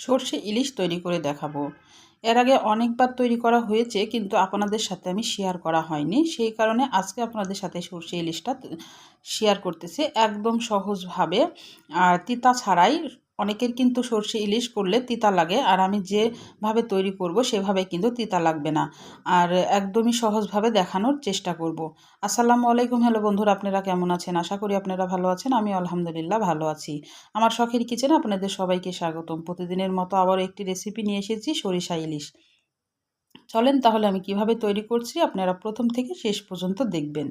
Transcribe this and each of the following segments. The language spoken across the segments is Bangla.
সরষে ইলিশ তৈরি করে দেখাবো। এর আগে অনেকবার তৈরি করা হয়েছে, কিন্তু আপনাদের সাথে আমি শেয়ার করা হয়নি। সেই কারণে আজকে আপনাদের সাথে সরষে ইলিশটা শেয়ার করতেছি একদম সহজভাবে আর তিতা ছাড়াই। অনেকের কিন্তু সরষে ইলিশ করলে তিতা লাগে, আর আমি যেভাবে তৈরি করব সেভাবে কিন্তু তিতা লাগবে না। আর একদমই সহজভাবে দেখানোর চেষ্টা করব। আসসালামু আলাইকুম। হ্যালো বন্ধুরা, আপনারা কেমন আছেন? আশা করি আপনারা ভালো আছেন। আমি আলহামদুলিল্লাহ ভালো আছি। আমার শখের কিচেনে আপনাদের সবাইকে স্বাগতম। প্রতিদিনের মতো আবার একটি রেসিপি নিয়ে এসেছি, সরিষা ইলিশ। চলেন তাহলে আমি কিভাবে তৈরি করছি আপনারা প্রথম থেকে শেষ পর্যন্ত দেখবেন।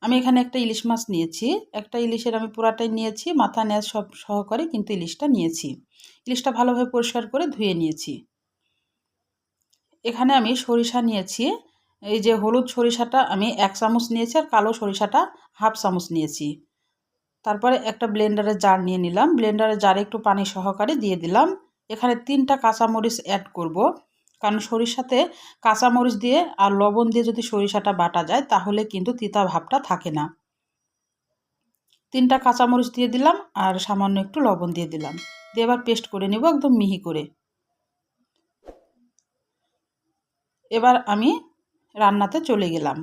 আমি এখানে একটা ইলিশ মাছ নিয়েছি। একটা ইলিশের আমি পুরাটাই নিয়েছি, মাথা নেজ সব সহকারে কিন্তু ইলিশটা নিয়েছি। ইলিশটা ভালোভাবে পরিষ্কার করে ধুয়ে নিয়েছি। এখানে আমি সরিষা নিয়েছি। এই যে হলুদ সরিষাটা আমি 1 চামচ নিয়েছি, আর কালো সরিষাটা 1/2 চামচ নিয়েছি। তারপরে একটা ব্লেন্ডারের জার নিয়ে নিলাম। ব্লেন্ডারের জারে একটু পানি সহকারে দিয়ে দিলাম। এখানে 3টা কাঁচামরিচ অ্যাড করব, কারণ সরিষাতে কাঁচামরিচ দিয়ে আর লবণ দিয়ে যদি সরিষাটা বাটা যায় তাহলে কিন্তু তিতা ভাবটা থাকে না। 3টা কাঁচামরিচ দিয়ে দিলাম আর সামান্য একটু লবণ দিয়ে দিলাম। দিয়ে এবার পেস্ট করে নেব একদম মিহি করে। এবার আমি রান্নাতে চলে গেলাম।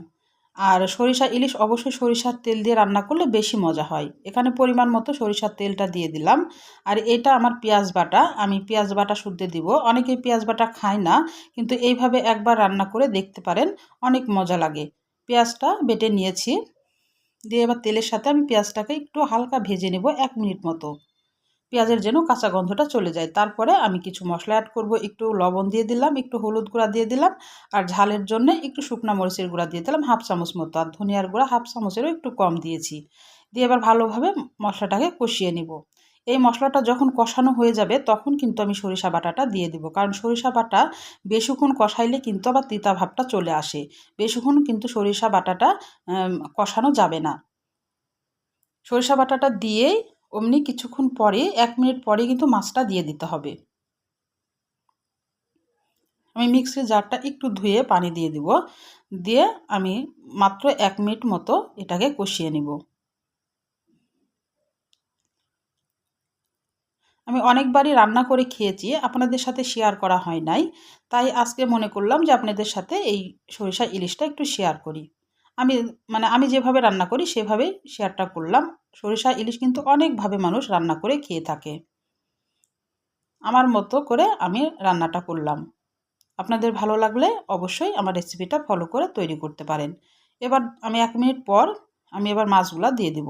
আর সরিষা ইলিশ অবশ্যই সরিষার তেল দিয়ে রান্না করলে বেশি মজা হয়। এখানে পরিমাণ মতো সরিষার তেলটা দিয়ে দিলাম। আর এটা আমার পেঁয়াজ বাটা, আমি পেঁয়াজ বাটা শুদ্ধ দিব। অনেকেই পেঁয়াজ বাটা খায় না, কিন্তু এইভাবে একবার রান্না করে দেখতে পারেন, অনেক মজা লাগে। পেঁয়াজটা বেটে নিয়েছি। দিয়ে এবার তেলের সাথে আমি পেঁয়াজটাকে একটু হালকা ভেজে নেব 1 মিনিট মতো, পেঁয়াজের যেন কাঁচা গন্ধটা চলে যায়। তারপরে আমি কিছু মশলা অ্যাড করব। একটু লবণ দিয়ে দিলাম, একটু হলুদ গুঁড়া দিয়ে দিলাম, আর ঝালের জন্য একটু শুকনা মরিচের গুঁড়া দিয়ে দিলাম 1/2 চামচ মতো, আর ধনিয়ার গুঁড়া 1/2 চামচেরও একটু কম দিয়েছি। দিয়ে এবার ভালোভাবে মশলাটাকে কষিয়ে নিব। এই মশলাটা যখন কষানো হয়ে যাবে তখন কিন্তু আমি সরিষা বাটাটা দিয়ে দিব, কারণ সরিষা বাটা বেশিক্ষণ কষাইলে কিন্তু আবার তিতা ভাবটা চলে আসে। বেশিক্ষণ কিন্তু সরিষা বাটাটা কষানো যাবে না। সরিষা বাটাটা দিয়েই অমনি কিছুক্ষণ পরে 1 মিনিট পরে কিন্তু মাছটা দিয়ে দিতে হবে। আমি মিক্সির জারটা একটু ধুয়ে পানি দিয়ে দিব। দিয়ে আমি মাত্র 1 মিনিট মতো এটাকে কষিয়ে নিব। আমি অনেকবারই রান্না করে খেয়েছি, আপনাদের সাথে শেয়ার করা হয় নাই। তাই আজকে মনে করলাম যে আপনাদের সাথে এই সরিষা ইলিশটা একটু শেয়ার করি। আমি আমি যেভাবে রান্না করি সেভাবেই শেয়ারটা করলাম। সরিষা ইলিশ কিন্তু অনেকভাবে মানুষ রান্না করে খেয়ে থাকে। আমার মতো করে আমি রান্নাটা করলাম। আপনাদের ভালো লাগলে অবশ্যই আমার রেসিপিটা ফলো করে তৈরি করতে পারেন। এবার আমি 1 মিনিট পর আমি এবার মাছগুলা দিয়ে দেব।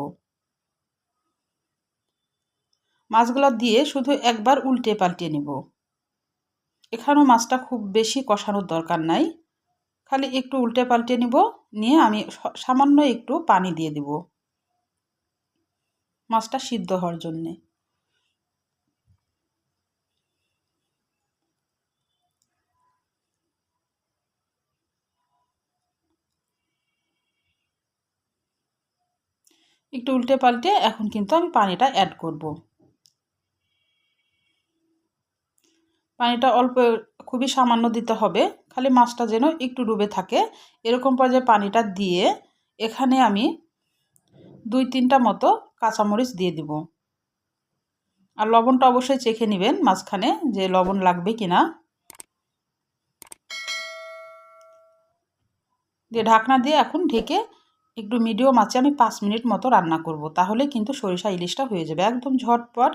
মাছগুলা দিয়ে শুধু একবার উল্টে পাল্টে নেব। এখানেও মাছটা খুব বেশি কষানোর দরকার নাই, খালি একটু উল্টে পাল্টে নিব। নিয়ে আমি সামান্য একটু পানি দিয়ে দেব মাছটা সিদ্ধ হওয়ার জন্যে। একটু উল্টে পাল্টে এখন কিন্তু আমি পানিটা অ্যাড করব। পানিটা অল্প, খুবই সামান্য দিতে হবে, খালি মাছটা যেন একটু ডুবে থাকে এরকম পর্যায়ে পানিটা দিয়ে এখানে আমি 2-3টা মতো কাঁচামরিচ দিয়ে দিব। আর লবণটা অবশ্যই চেখে নেবেন মাঝখানে যে লবণ লাগবে কিনা। দিয়ে ঢাকনা দিয়ে এখন ঢেকে একটু মিডিয়াম আঁচে আমি 5 মিনিট মতো রান্না করব। তাহলে কিন্তু সরিষা ইলিশটা হয়ে যাবে একদম ঝটপট।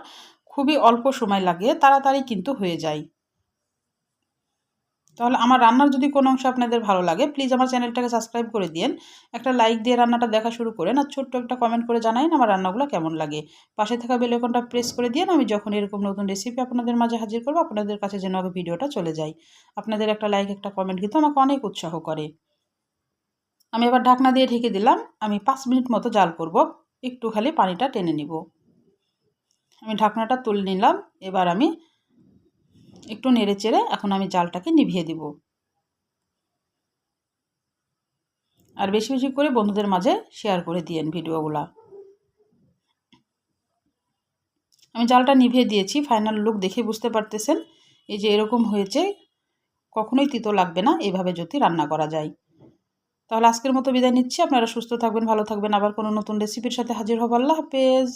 খুবই অল্প সময় লাগে, তাড়াতাড়ি কিন্তু হয়ে যায়। তাহলে আমার রান্নার যদি কোনো অংশ আপনাদের ভালো লাগে প্লিজ আমার চ্যানেলটাকে সাবস্ক্রাইব করে দিন, একটা লাইক দিয়ে রান্নাটা দেখা শুরু করেন, আর ছোট্ট একটা কমেন্ট করে জানাইন আমার রান্নাগুলো কেমন লাগে। পাশে থাকা বেল আইকনটা প্রেস করে দিন, আমি যখন এরকম নতুন রেসিপি আপনাদের মাঝে হাজির করব আপনাদের কাছে যেন আগে ভিডিওটা চলে যায়। আপনাদের একটা লাইক একটা কমেন্ট কিন্তু আমাকে অনেক উৎসাহ করে। আমি এবার ঢাকনা দিয়ে ঢেকে দিলাম। আমি 5 মিনিট মতো জাল করব, একটু খালি পানিটা টেনে নিব। আমি ঢাকনাটা তুলে নিলাম। এবার আমি একটু নেড়ে চেড়ে এখন আমি জালটাকে নিভিয়ে দিব। আর বেশি বেশি করে বন্ধুদের মাঝে শেয়ার করে দিয়েন ভিডিওগুলা। আমি জালটা নিভিয়ে দিয়েছি, ফাইনাল লুক দেখে বুঝতে পারতেছেন। এই যে এরকম হয়েছে, কখনোই তিতো লাগবে না এভাবে যদি রান্না করা যায়। তাহলে আজকের মতো বিদায় নিচ্ছি। আপনারা সুস্থ থাকবেন, ভালো থাকবেন। আবার কোনো নতুন রেসিপির সাথে হাজির হব। আল্লাহ হাফেজ।